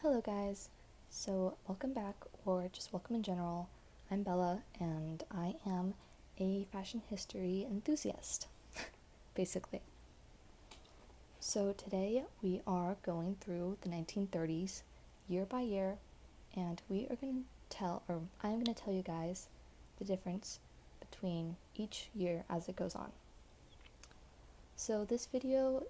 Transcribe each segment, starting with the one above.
Hello guys, so welcome back, or just welcome in general. I'm Bella and I am a fashion history enthusiast, basically. So today we are going through the 1930s year by year, and we are going to I'm going to tell you guys the difference between each year as it goes on. So this video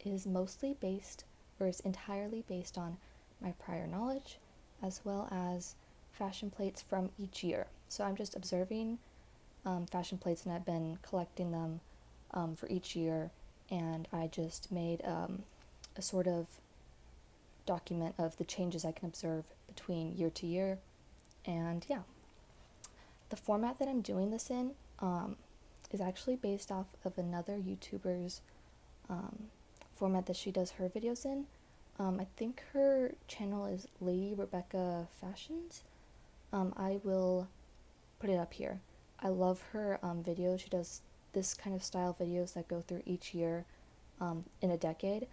is entirely based on my prior knowledge, as well as fashion plates from each year. So I'm just observing fashion plates, and I've been collecting them for each year, and I just made a sort of document of the changes I can observe between year to year. And yeah, the format that I'm doing this in is actually based off of another YouTuber's format that she does her videos in. I think her channel is Lady Rebecca Fashions. I will put it up here. I love her videos. She does this kind of style videos that go through each year in a decade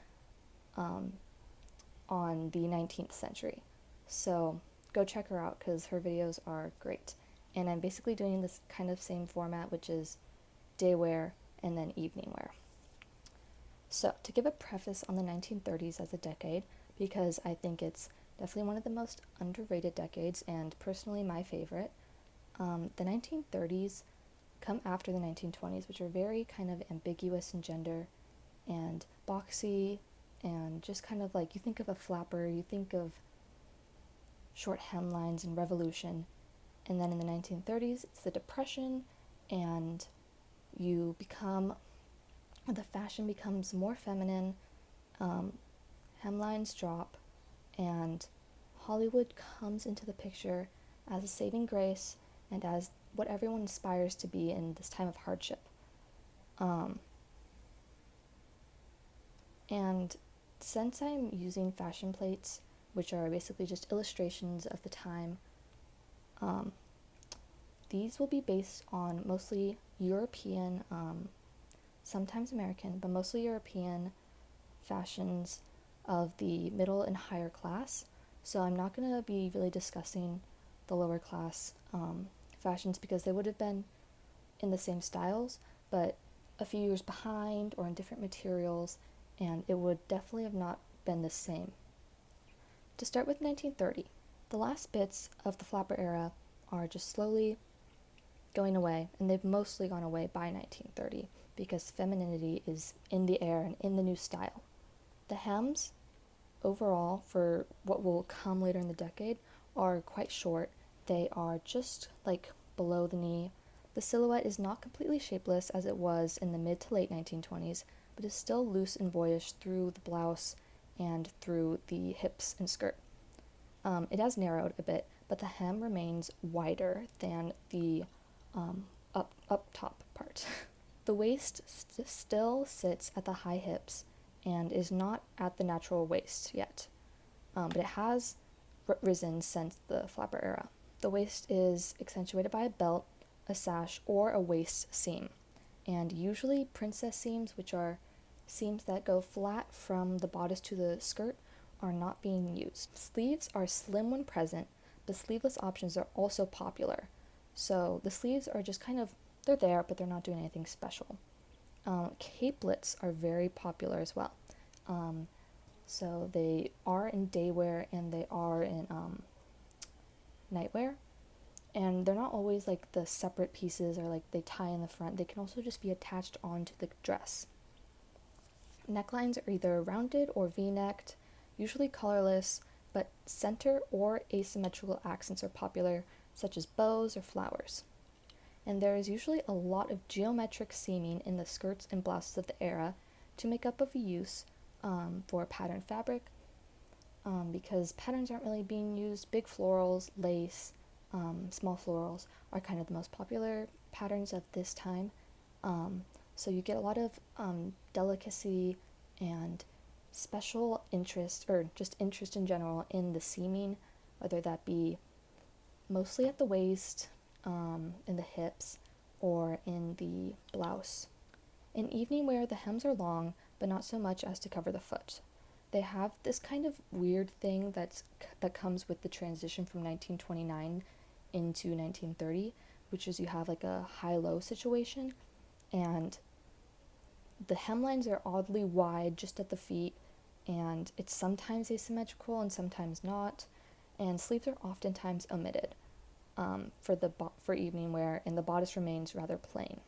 on the 19th century. So go check her out because her videos are great. And I'm basically doing this kind of same format, which is day wear and then evening wear. So, to give a preface on the 1930s as a decade, because I think it's definitely one of the most underrated decades and personally my favorite, the 1930s come after the 1920s, which are very kind of ambiguous in gender and boxy, and just kind of like, you think of a flapper, you think of short hemlines and revolution, and then in the 1930s it's the Depression, and the fashion becomes more feminine, hemlines drop, and Hollywood comes into the picture as a saving grace and as what everyone aspires to be in this time of hardship. And since I'm using fashion plates, which are basically just illustrations of the time, these will be based on mostly European, sometimes American, but mostly European fashions of the middle and higher class. So I'm not going to be really discussing the lower class fashions because they would have been in the same styles, but a few years behind or in different materials, and it would definitely have not been the same. To start with 1930, the last bits of the flapper era are just slowly going away, and they've mostly gone away by 1930 because femininity is in the air and in the new style. The hems, overall, for what will come later in the decade, are quite short. They are just like below the knee. The silhouette is not completely shapeless as it was in the mid to late 1920s, but is still loose and boyish through the blouse and through the hips and skirt. It has narrowed a bit, but the hem remains wider than the up top part. The waist still sits at the high hips and is not at the natural waist yet, but it has risen since the flapper era. The waist is accentuated by a belt, a sash, or a waist seam, and usually princess seams, which are seams that go flat from the bodice to the skirt, are not being used. Sleeves are slim when present, but sleeveless options are also popular. So the sleeves are just they're there, but they're not doing anything special. Capelets are very popular as well. So they are in day wear and they are in nightwear. And they're not always like the separate pieces or like they tie in the front. They can also just be attached onto the dress. Necklines are either rounded or V-necked, usually collarless, but center or asymmetrical accents are popular, such as bows or flowers. And there is usually a lot of geometric seaming in the skirts and blouses of the era to make up of a use for pattern fabric, because patterns aren't really being used. Big florals, lace, small florals are kind of the most popular patterns of this time. So you get a lot of delicacy and special interest, or just interest in general, in the seaming, whether that be mostly at the waist, in the hips, or in the blouse. In evening wear, the hems are long, but not so much as to cover the foot. They have this kind of weird thing that comes with the transition from 1929 into 1930, which is you have like a high-low situation, and the hemlines are oddly wide just at the feet, and it's sometimes asymmetrical and sometimes not, and sleeves are oftentimes omitted for evening wear, and the bodice remains rather plain.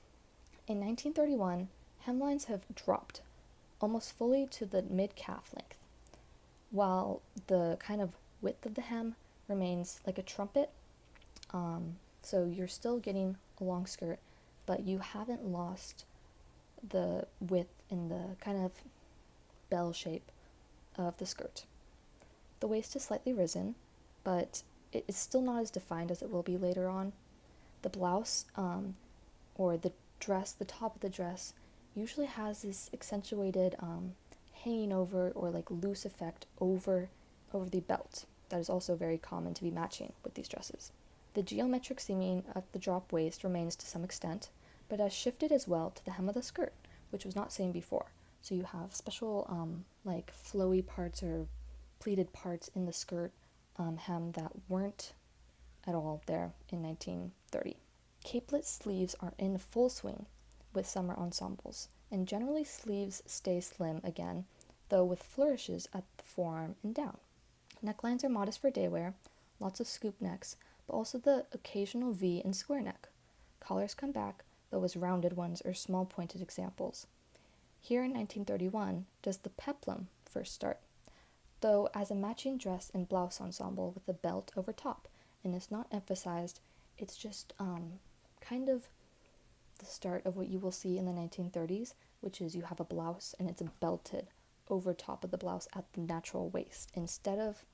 In 1931, hemlines have dropped almost fully to the mid-calf length, while the kind of width of the hem remains like a trumpet. So you're still getting a long skirt, but you haven't lost the width in the kind of bell shape of the skirt. The waist is slightly risen, but it is still not as defined as it will be later on. The blouse, or the dress, the top of the dress, usually has this accentuated hanging over or like loose effect over the belt. That is also very common to be matching with these dresses. The geometric seaming at the drop waist remains to some extent, but has shifted as well to the hem of the skirt, which was not seen before. So you have special like flowy parts or pleated parts in the skirt hem that weren't at all there in 1930. Capelet sleeves are in full swing with summer ensembles, and generally sleeves stay slim again, though with flourishes at the forearm and down. Necklines are modest for day wear, lots of scoop necks, but also the occasional V and square neck. Collars come back, though as rounded ones or small pointed examples. Here in 1931 does the peplum first start, though as a matching dress and blouse ensemble with a belt over top, and it's not emphasized, it's just kind of the start of what you will see in the 1930s, which is you have a blouse and it's belted over top of the blouse at the natural waist instead of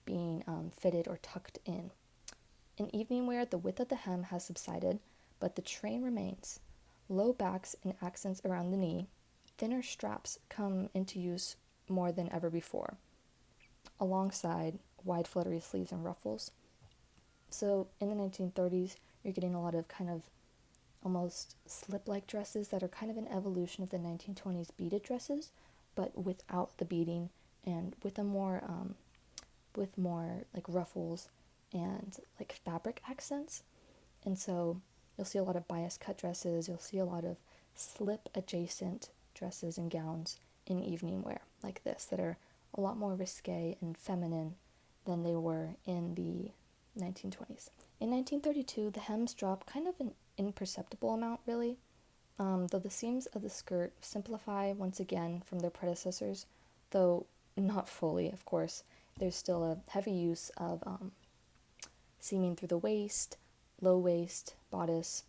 being fitted or tucked in. In evening wear, the width of the hem has subsided, but the train remains. Low backs and accents around the knee, thinner straps come into use more than ever before, alongside wide fluttery sleeves and ruffles. So in the 1930s, you're getting a lot of kind of almost slip-like dresses that are kind of an evolution of the 1920s beaded dresses, but without the beading and with more like ruffles and like fabric accents. And so you'll see a lot of bias cut dresses, you'll see a lot of slip adjacent dresses and gowns in evening wear like this that are a lot more risque and feminine than they were in the 1920s. In 1932, the hems drop kind of an imperceptible amount, really, though the seams of the skirt simplify once again from their predecessors, though not fully, of course. There's still a heavy use of seaming through the waist, low waist, bodice,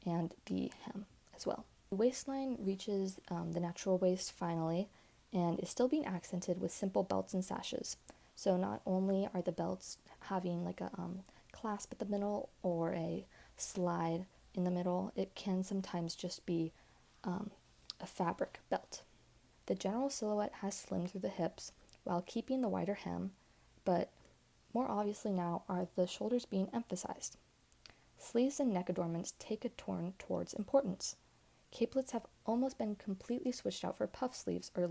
and the hem as well. The waistline reaches the natural waist finally, and is still being accented with simple belts and sashes. So not only are the belts having like a clasp at the middle or a slide in the middle, it can sometimes just be a fabric belt. The general silhouette has slimmed through the hips while keeping the wider hem, but more obviously now are the shoulders being emphasized. Sleeves and neck adornments take a turn towards importance. Capelets have almost been completely switched out for puff sleeves or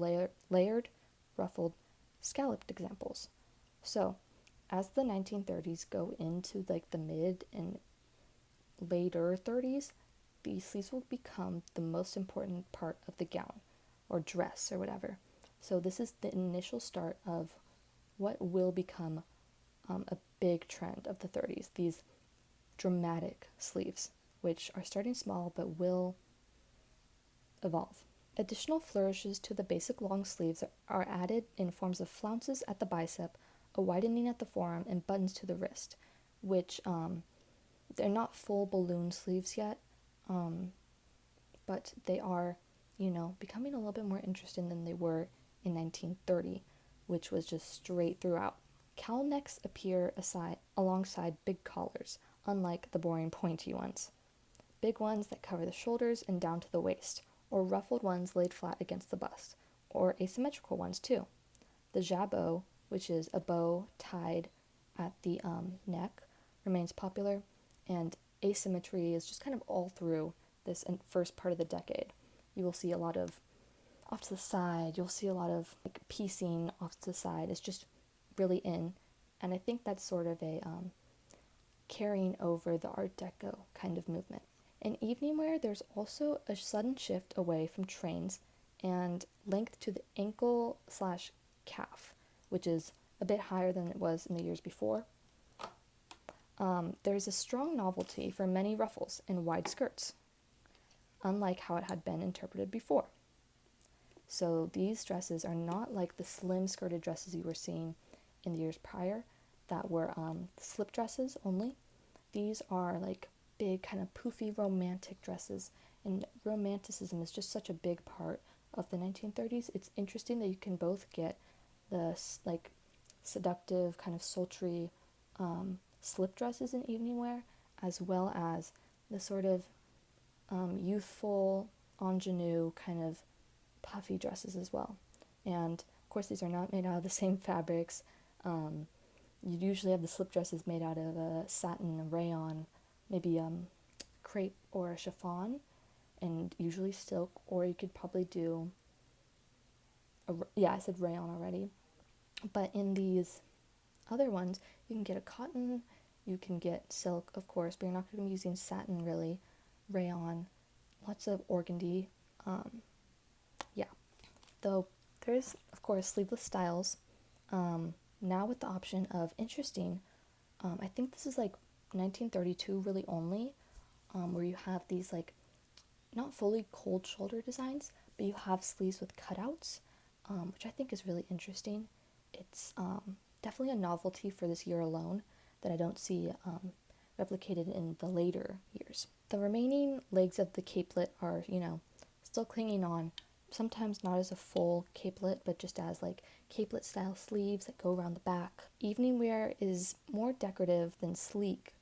layered, ruffled, scalloped examples. So, as the 1930s go into like the mid and later 30s, these sleeves will become the most important part of the gown or dress or whatever. So this is the initial start of what will become a big trend of the 30s, these dramatic sleeves, which are starting small but will evolve. Additional flourishes to the basic long sleeves are added in forms of flounces at the bicep, a widening at the forearm, and buttons to the wrist, which they're not full balloon sleeves yet, but they are, becoming a little bit more interesting than they were in 1930, which was just straight throughout. Cowl necks appear alongside big collars, unlike the boring pointy ones. Big ones that cover the shoulders and down to the waist, or ruffled ones laid flat against the bust, or asymmetrical ones too. The jabot, which is a bow tied at the neck, remains popular, and asymmetry is just kind of all through this first part of the decade. You will see a lot of off to the side. You'll see a lot of like piecing off to the side. It's just really in, and I think that's sort of a carrying over the Art Deco kind of movement. In evening wear, there's also a sudden shift away from trains and length to the ankle slash calf, which is a bit higher than it was in the years before. There's a strong novelty for many ruffles and wide skirts, unlike how it had been interpreted before. So these dresses are not like the slim skirted dresses you were seeing in the years prior that were slip dresses only. These are like big kind of poofy romantic dresses, and romanticism is just such a big part of the 1930s. It's interesting that you can both get the like seductive kind of sultry slip dresses in evening wear, as well as the sort of youthful ingenue kind of puffy dresses as well. And of course these are not made out of the same fabrics. You usually have the slip dresses made out of satin, a rayon, maybe crepe or a chiffon, and usually silk, or you could probably do I said rayon already. But in these other ones, you can get a cotton, you can get silk, of course, but you're not going to be using satin really, rayon, lots of organdy. Yeah, though there's, of course, sleeveless styles. Now with the option of interesting, I think this is like 1932 really only, where you have these like not fully cold shoulder designs, but you have sleeves with cutouts, which I think is really interesting. It's definitely a novelty for this year alone that I don't see replicated in the later years. The remaining legs of the capelet are, still clinging on, sometimes not as a full capelet, but just as like capelet style sleeves that go around the back. Evening wear is more decorative than sleek,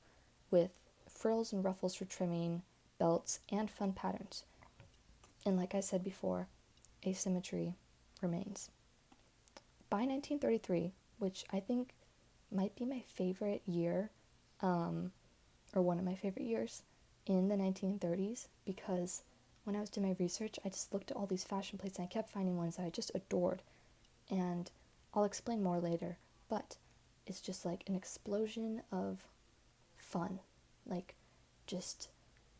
with frills and ruffles for trimming, belts, and fun patterns. And like I said before, asymmetry remains. By 1933, which I think might be my favorite year, or one of my favorite years in the 1930s, because when I was doing my research, I just looked at all these fashion plates and I kept finding ones that I just adored. And I'll explain more later, but it's just like an explosion of fun, like just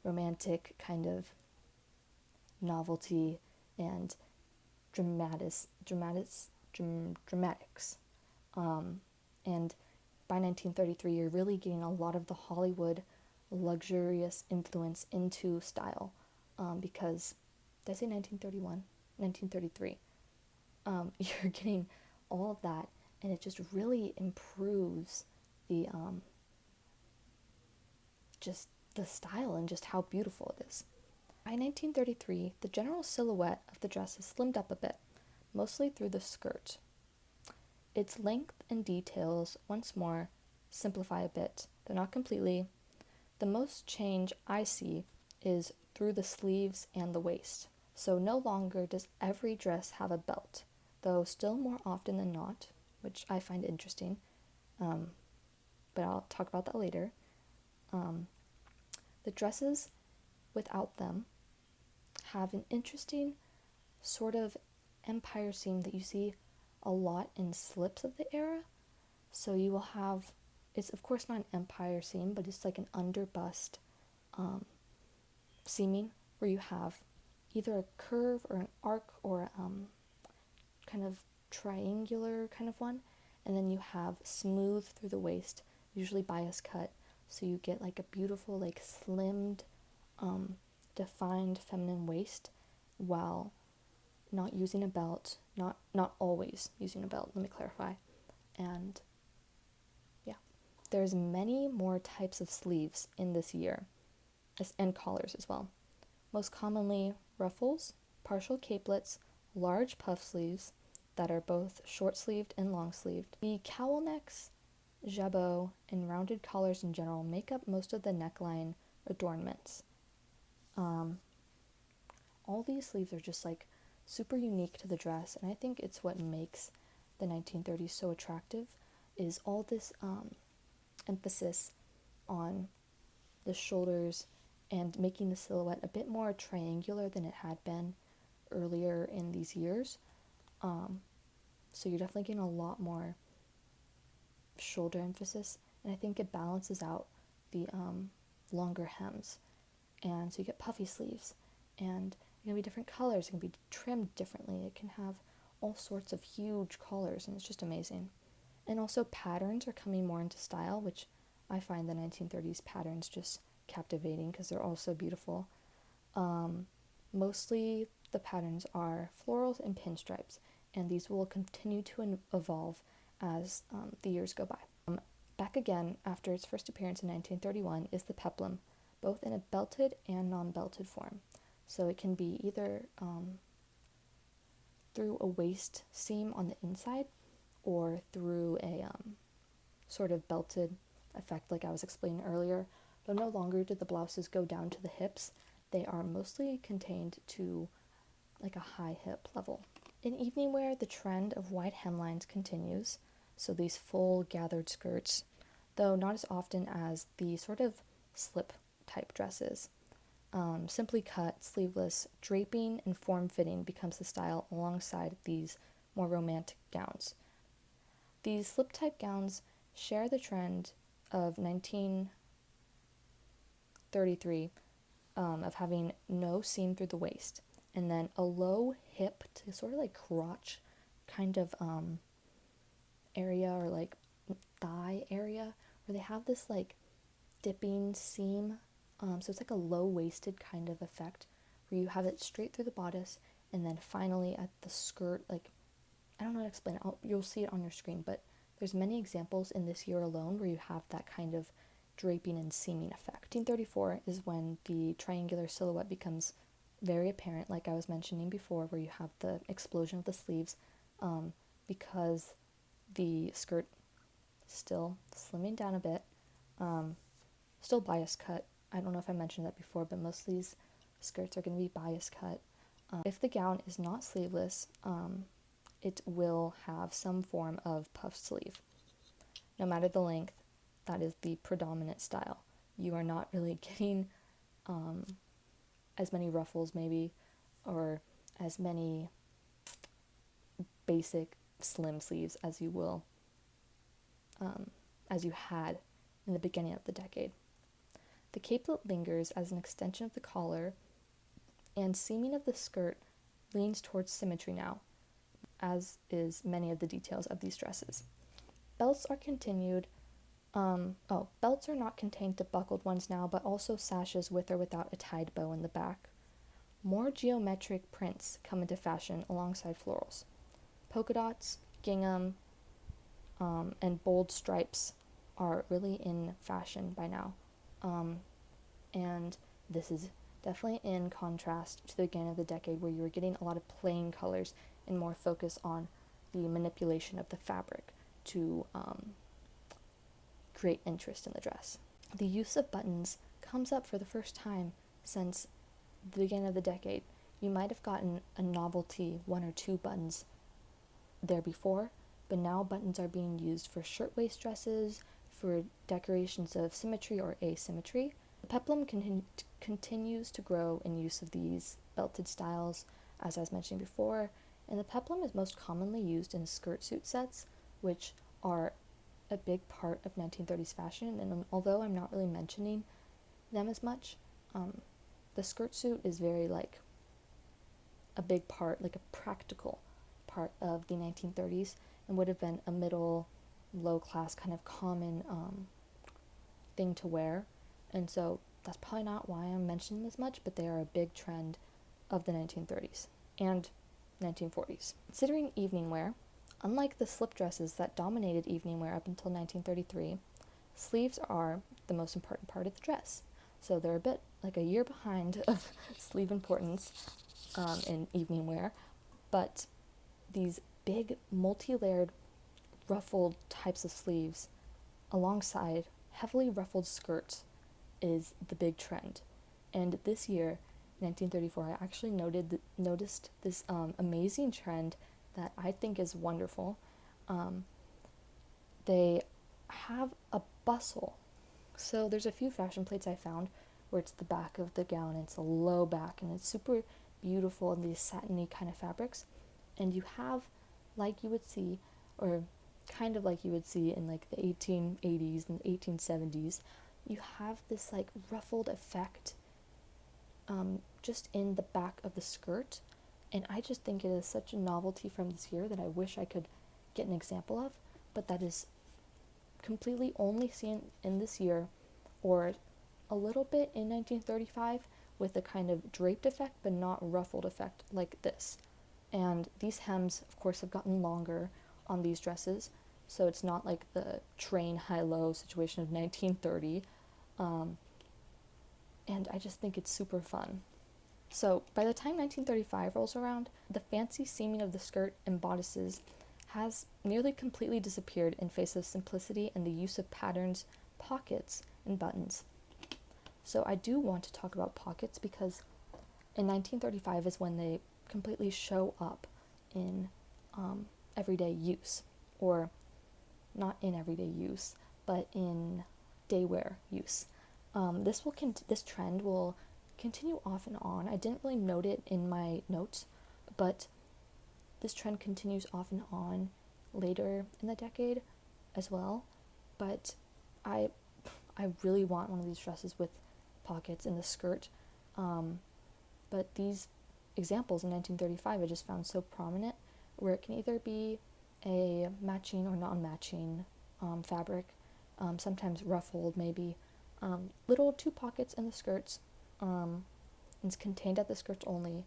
romantic kind of novelty and dramatics. And by 1933, you're really getting a lot of the Hollywood luxurious influence into style, because, did I say 1931? 1933. You're getting all of that, and it just really improves the just the style and just how beautiful it is. By 1933, the general silhouette of the dress has slimmed up a bit, mostly through the skirt. Its length and details, once more, simplify a bit, though not completely. The most change I see is through the sleeves and the waist. So no longer does every dress have a belt, though still more often than not, which I find interesting, but I'll talk about that later. The dresses without them have an interesting sort of empire seam that you see a lot in slips of the era. So you will have, it's of course not an empire seam, but it's like an underbust seaming where you have either a curve or an arc or kind of triangular kind of one, and then you have smooth through the waist, usually bias cut, so you get like a beautiful like slimmed defined feminine waist while not using a belt, not always using a belt, let me clarify. And yeah, there's many more types of sleeves in this year, and collars as well. Most commonly ruffles, partial capelets, large puff sleeves that are both short-sleeved and long-sleeved. The cowl necks, jabot, and rounded collars in general make up most of the neckline adornments. All these sleeves are just like super unique to the dress, and I think it's what makes the 1930s so attractive, is all this emphasis on the shoulders and making the silhouette a bit more triangular than it had been earlier in these years. So you're definitely getting a lot more shoulder emphasis, and I think it balances out the longer hems. And so you get puffy sleeves, and it can be different colors, it can be trimmed differently, it can have all sorts of huge collars, and it's just amazing. And also patterns are coming more into style, which I find the 1930s patterns just captivating because they're all so beautiful. Mostly the patterns are florals and pinstripes, and these will continue to evolve as the years go by. Back again after its first appearance in 1931 is the peplum, both in a belted and non-belted form. So it can be either through a waist seam on the inside or through a sort of belted effect like I was explaining earlier, but no longer do the blouses go down to the hips. They are mostly contained to like a high hip level. In evening wear, the trend of wide hemlines continues, so these full gathered skirts, though not as often as the sort of slip type dresses. Simply cut, sleeveless, draping, and form-fitting becomes the style alongside these more romantic gowns. These slip-type gowns share the trend of 1933 of having no seam through the waist, and then a low hip to sort of like crotch kind of area, or like thigh area, where they have this like dipping seam. So it's like a low-waisted kind of effect where you have it straight through the bodice, and then finally at the skirt, like, I don't know how to explain it. You'll see it on your screen, but there's many examples in this year alone where you have that kind of draping and seaming effect. 1934 is when the triangular silhouette becomes very apparent, like I was mentioning before, where you have the explosion of the sleeves, because the skirt still slimming down a bit, still bias cut. I don't know if I mentioned that before, but most of these skirts are going to be bias cut. If the gown is not sleeveless, it will have some form of puff sleeve. No matter the length, that is the predominant style. You are not really getting as many ruffles maybe, or as many basic slim sleeves as you will, as you had in the beginning of the decade. The capelet lingers as an extension of the collar, and seaming of the skirt leans towards symmetry now, as is many of the details of these dresses. Belts are continued. Belts are not contained to buckled ones now, but also sashes with or without a tied bow in the back. More geometric prints come into fashion alongside florals. Polka dots, gingham, and bold stripes are really in fashion by now. And this is definitely in contrast to the beginning of the decade, where you were getting a lot of plain colors and more focus on the manipulation of the fabric to create interest in the dress. The use of buttons comes up for the first time since the beginning of the decade. You might have gotten a novelty 1 or 2 buttons there before, but now buttons are being used for shirtwaist dresses, for decorations of symmetry or asymmetry. The peplum continues to grow in use of these belted styles, as I was mentioning before, and the peplum is most commonly used in skirt suit sets, which are a big part of 1930s fashion, and although I'm not really mentioning them as much, the skirt suit is very like a big part, like a practical part of the 1930s, and would have been a middle, low class kind of common thing to wear. And so that's probably not why I'm mentioning this much, but they are a big trend of the 1930s and 1940s. Considering evening wear, unlike the slip dresses that dominated evening wear up until 1933, sleeves are the most important part of the dress. So they're a bit like a year behind of sleeve importance in evening wear, but these big multi-layered ruffled types of sleeves alongside heavily ruffled skirts is the big trend. And this year, 1934, I actually noticed this amazing trend that I think is wonderful. They have a bustle. So there's a few fashion plates I found where it's the back of the gown, and it's a low back, and it's super beautiful and these satiny kind of fabrics. And you have, like you would see, or kind of like you would see in like the 1880s and 1870s, you have this like ruffled effect just in the back of the skirt. And I just think it is such a novelty from this year that I wish I could get an example of, but that is completely only seen in this year, or a little bit in 1935 with a kind of draped effect but not ruffled effect like this. And these hems, of course, have gotten longer on these dresses, so it's not like the train high-low situation of 1930. And I just think it's super fun. So by the time 1935 rolls around, the fancy seaming of the skirt and bodices has nearly completely disappeared in face of simplicity and the use of patterns, pockets, and buttons. So I do want to talk about pockets because in 1935 is when they completely show up in everyday use, or not in everyday use, but in daywear use. This trend will continue off and on. I didn't really note it in my notes, but this trend continues off and on later in the decade as well. But I really want one of these dresses with pockets in the skirt. But these examples in 1935 I just found so prominent, where it can either be a matching or non-matching fabric, sometimes ruffled maybe, little two pockets in the skirts, it's contained at the skirts only.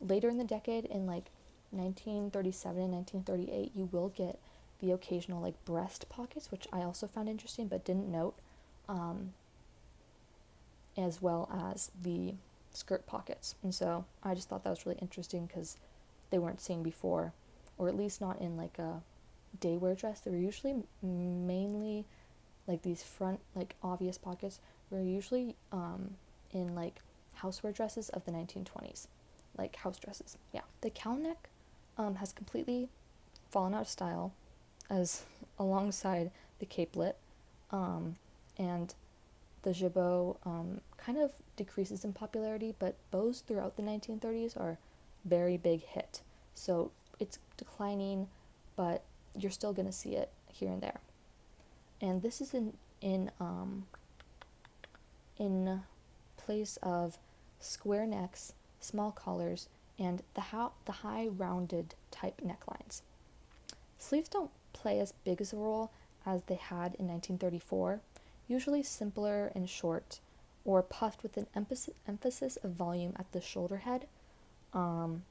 Later in the decade, in like 1937 and 1938, you will get the occasional like breast pockets, which I also found interesting but didn't note, as well as the skirt pockets. And so I just thought that was really interesting because they weren't seen before, or at least not in like a daywear dress. They were usually mainly like these front like obvious pockets were usually in like housewear dresses of the 1920s, like house dresses. Yeah, the cowl neck has completely fallen out of style, as alongside the capelet, and the jabot kind of decreases in popularity, but bows throughout the 1930s are very big hit. So it's declining, but you're still going to see it here and there. And this is in place of square necks, small collars, and the high rounded type necklines. Sleeves don't play as big as a role as they had in 1934, usually simpler and short, or puffed with an emphasis of volume at the shoulder head. And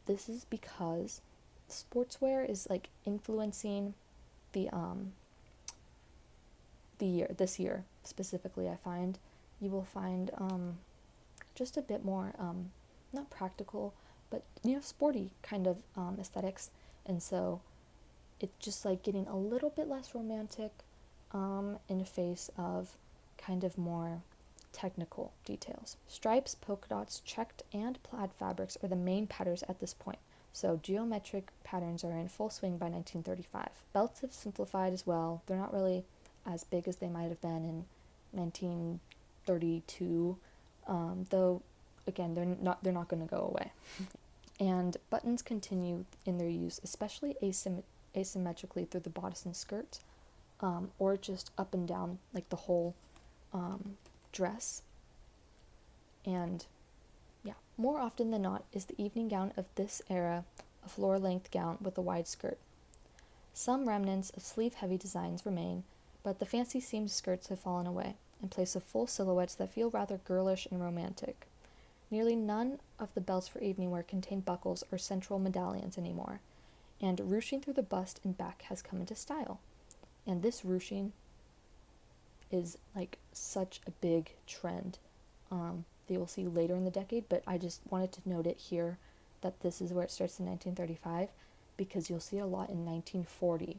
this is because sportswear is like influencing the this year specifically. I find you will find just a bit more not practical, but sporty kind of aesthetics, and so it's just like getting a little bit less romantic in the face of kind of more technical details. Stripes, polka dots, checked, and plaid fabrics are the main patterns at this point, so geometric patterns are in full swing by 1935. Belts have simplified as well. They're not really as big as they might have been in 1932, though again they're not going to go away. And buttons continue in their use, especially asymmetrically through the bodice and skirt, or just up and down like the whole dress. And yeah, more often than not is the evening gown of this era a floor-length gown with a wide skirt. Some remnants of sleeve-heavy designs remain, but the fancy seamed skirts have fallen away in place of full silhouettes that feel rather girlish and romantic. Nearly none of the belts for evening wear contain buckles or central medallions anymore, and ruching through the bust and back has come into style. And this ruching is like such a big trend that you'll see later in the decade, but I just wanted to note it here that this is where it starts in 1935, because you'll see a lot in 1940,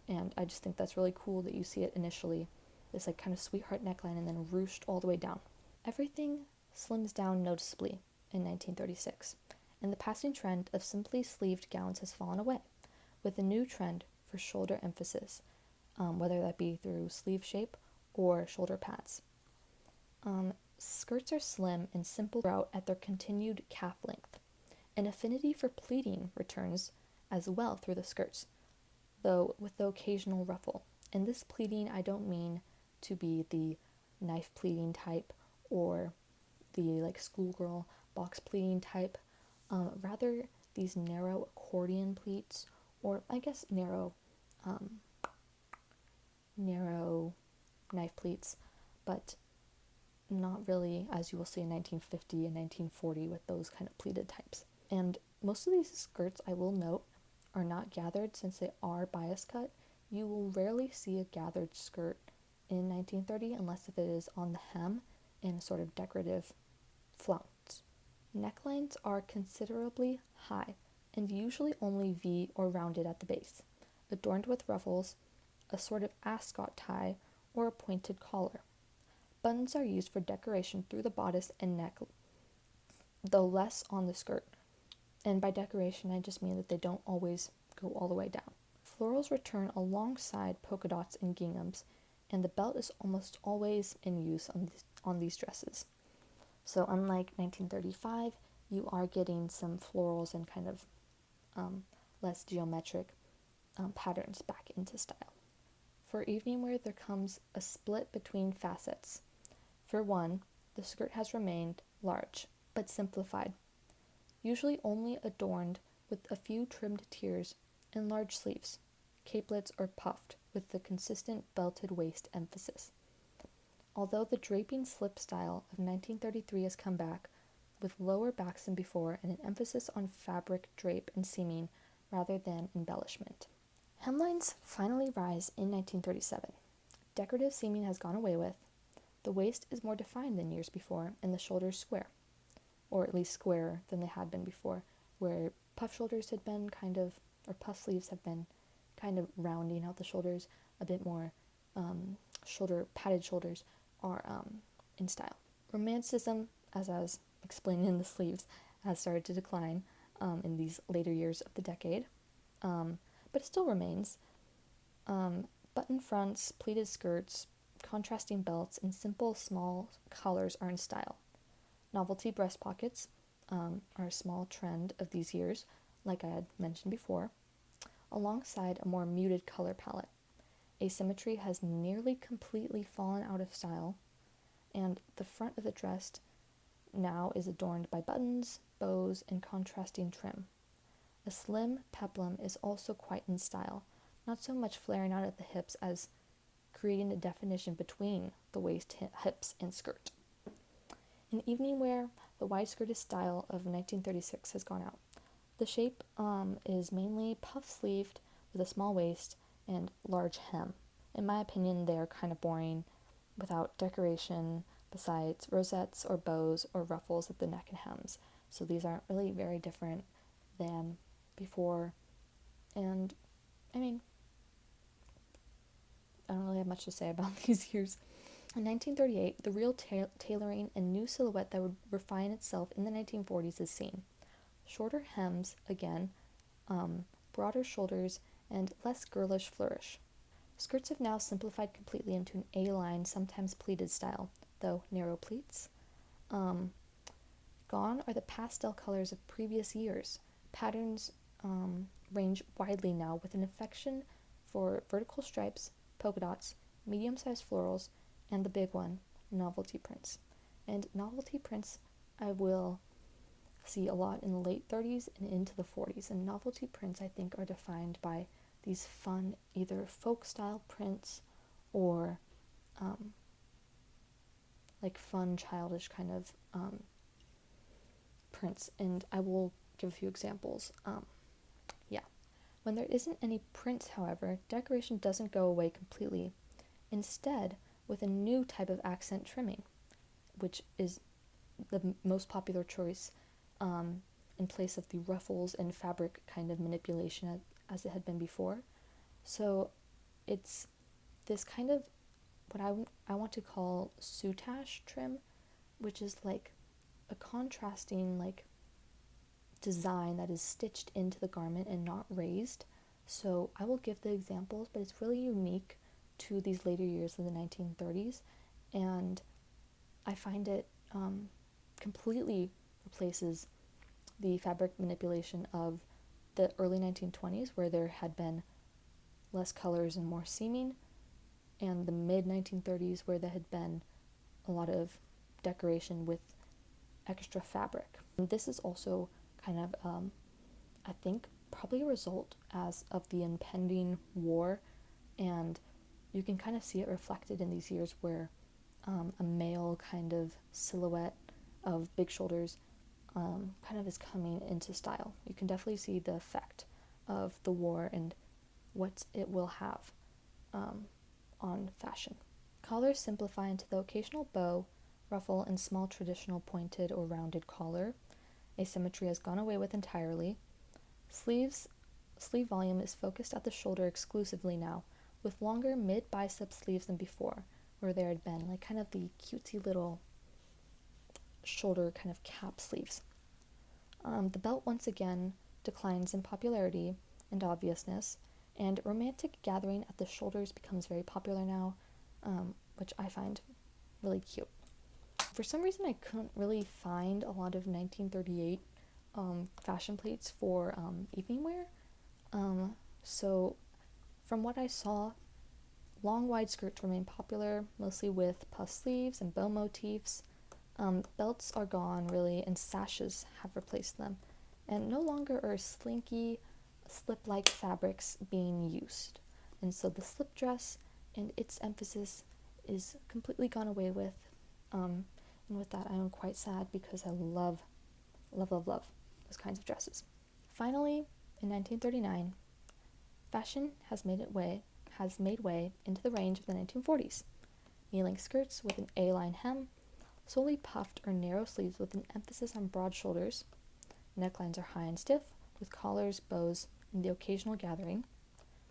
and I just think that's really cool that you see it initially, this like kind of sweetheart neckline and then ruched all the way down. Everything slims down noticeably in 1936, and the passing trend of simply sleeved gowns has fallen away, with a new trend for shoulder emphasis, whether that be through sleeve shape or shoulder pads. Skirts are slim and simple throughout at their continued calf length. An affinity for pleating returns as well through the skirts, though with the occasional ruffle. And this pleating, I don't mean to be the knife pleating type or the like schoolgirl box pleating type. Rather, these narrow accordion pleats, or I guess um, narrow knife pleats, but not really as you will see in 1950 and 1940 with those kind of pleated types. And most of these skirts, I will note, are not gathered since they are bias cut. You will rarely see a gathered skirt in 1930 unless if it is on the hem in a sort of decorative flounce. Necklines are considerably high and usually only V or rounded at the base, adorned with ruffles, a sort of ascot tie, or a pointed collar. Buttons are used for decoration through the bodice and neck, though less on the skirt. And by decoration, I just mean that they don't always go all the way down. Florals return alongside polka dots and ginghams, and the belt is almost always in use on these dresses. So unlike 1935, you are getting some florals and kind of less geometric patterns back into style. For evening wear, there comes a split between facets. For one, the skirt has remained large, but simplified, usually only adorned with a few trimmed tiers and large sleeves, capelets or puffed, with the consistent belted waist emphasis. Although the draping slip style of 1933 has come back, with lower backs than before and an emphasis on fabric drape and seaming rather than embellishment. Hemlines finally rise in 1937. Decorative seaming has gone away with. The waist is more defined than years before, and the shoulders square, or at least squarer than they had been before, where puff shoulders had been or puff sleeves have been kind of rounding out the shoulders a bit more. Padded shoulders are in style. Romanticism, as I was explaining in the sleeves, has started to decline in these later years of the decade, but it still remains. Button fronts, pleated skirts, contrasting belts, and simple small collars are in style. Novelty breast pockets are a small trend of these years, like I had mentioned before, alongside a more muted color palette. Asymmetry has nearly completely fallen out of style, and the front of the dress now is adorned by buttons, bows, and contrasting trim. A slim peplum is also quite in style, not so much flaring out at the hips as creating a definition between the waist, hips, and skirt. In evening wear, the wide skirted style of 1936 has gone out. The shape is mainly puff-sleeved with a small waist and large hem. In my opinion, they are kind of boring without decoration besides rosettes or bows or ruffles at the neck and hems. So these aren't really very different than before. And I mean, I don't really have much to say about these years. In 1938, the real tailoring and new silhouette that would refine itself in the 1940s is seen. Shorter hems, again, broader shoulders, and less girlish flourish. Skirts have now simplified completely into an A-line, sometimes pleated style, though narrow pleats. Gone are the pastel colors of previous years. Patterns range widely now, with an affection for vertical stripes, polka dots, medium-sized florals, and the big one, novelty prints. And novelty prints I will see a lot in the late 30s and into the 40s. And novelty prints, I think, are defined by these fun, either folk-style prints or like fun, childish kind of prints. And I will give a few examples. When there isn't any prints, however, decoration doesn't go away completely. Instead, with a new type of accent trimming, which is the most popular choice in place of the ruffles and fabric kind of manipulation as it had been before. So it's this kind of what I want to call soutache trim, which is like a contrasting like design that is stitched into the garment and not raised. So I will give the examples, but it's really unique to these later years of the 1930s, and I find it completely replaces the fabric manipulation of the early 1920s, where there had been less colors and more seaming, and the mid 1930s, where there had been a lot of decoration with extra fabric. And this is also kind of, I think, probably a result of the impending war, and you can kind of see it reflected in these years where a male kind of silhouette of big shoulders kind of is coming into style. You can definitely see the effect of the war and what it will have on fashion. Collars simplify into the occasional bow, ruffle, and small traditional pointed or rounded collar. Asymmetry has gone away with entirely. Sleeve volume is focused at the shoulder exclusively now, with longer mid-bicep sleeves than before, where there had been like kind of the cutesy little shoulder kind of cap sleeves. The belt once again declines in popularity and obviousness, and romantic gathering at the shoulders becomes very popular now, which I find really cute. For some reason, I couldn't really find a lot of 1938 fashion plates for evening wear. So from what I saw, long wide skirts remain popular, mostly with puff sleeves and bow motifs. Belts are gone, really, and sashes have replaced them, and no longer are slinky, slip-like fabrics being used. And so the slip dress and its emphasis is completely gone away with. And with that, I am quite sad because I love those kinds of dresses. Finally, in 1939, fashion has made way into the range of the 1940s. Knee-length skirts with an A-line hem, solely puffed or narrow sleeves with an emphasis on broad shoulders. Necklines are high and stiff, with collars, bows, and the occasional gathering.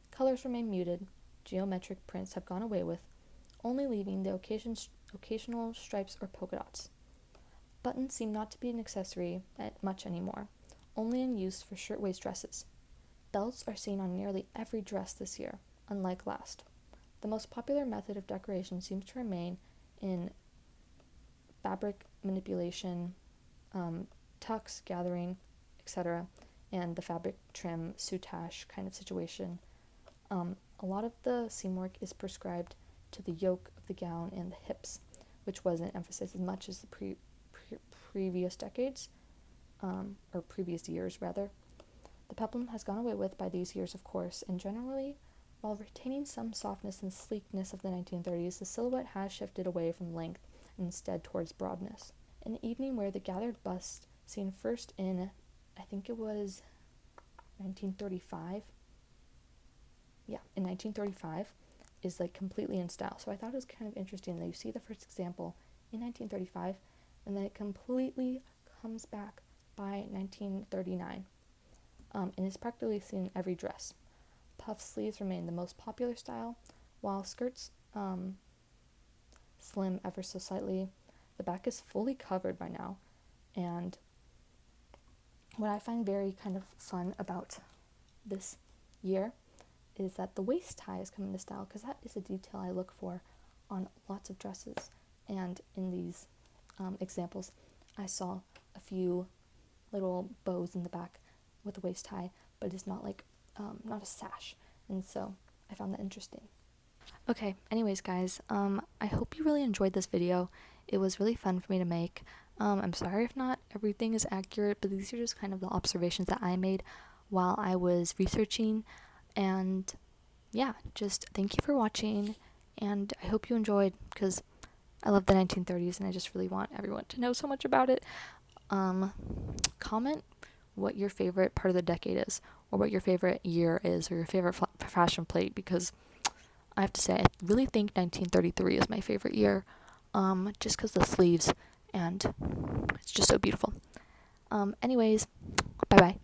Colors remain muted. Geometric prints have gone away with, only leaving the occasional stripes or polka dots. Buttons seem not to be an accessory much anymore, only in use for shirtwaist dresses. Belts are seen on nearly every dress this year, unlike last. The most popular method of decoration seems to remain in fabric manipulation, tucks, gathering, etc., and the fabric trim, soutache kind of situation. A lot of the seam work is prescribed to the yoke of the gown and the hips, which wasn't emphasized as much as the previous decades, or previous years rather. The peplum has gone away with by these years, of course, and generally, while retaining some softness and sleekness of the 1930s, the silhouette has shifted away from length and instead towards broadness. In evening wear, the gathered bust, seen first in, I think it was 1935. Yeah, in 1935, is like completely in style. So I thought it was kind of interesting that you see the first example in 1935, and then it completely comes back by 1939, and is practically seen in every dress. Puff sleeves remain the most popular style, while skirts slim ever so slightly. The back is fully covered by now, and what I find very kind of fun about this year is that the waist tie is coming to style, because that is a detail I look for on lots of dresses. And in these examples, I saw a few little bows in the back with a waist tie, but it's not like not a sash, and so I found that interesting. Okay, anyways guys, I hope you really enjoyed this video. It was really fun for me to make. I'm sorry if not everything is accurate, but these are just kind of the observations that I made while I was researching. And yeah, just thank you for watching, and I hope you enjoyed, because I love the 1930s and I just really want everyone to know so much about it. Comment what your favorite part of the decade is, or what your favorite year is, or your favorite fashion plate, because I have to say I really think 1933 is my favorite year, just because the sleeves, and it's just so beautiful. Anyways, bye bye.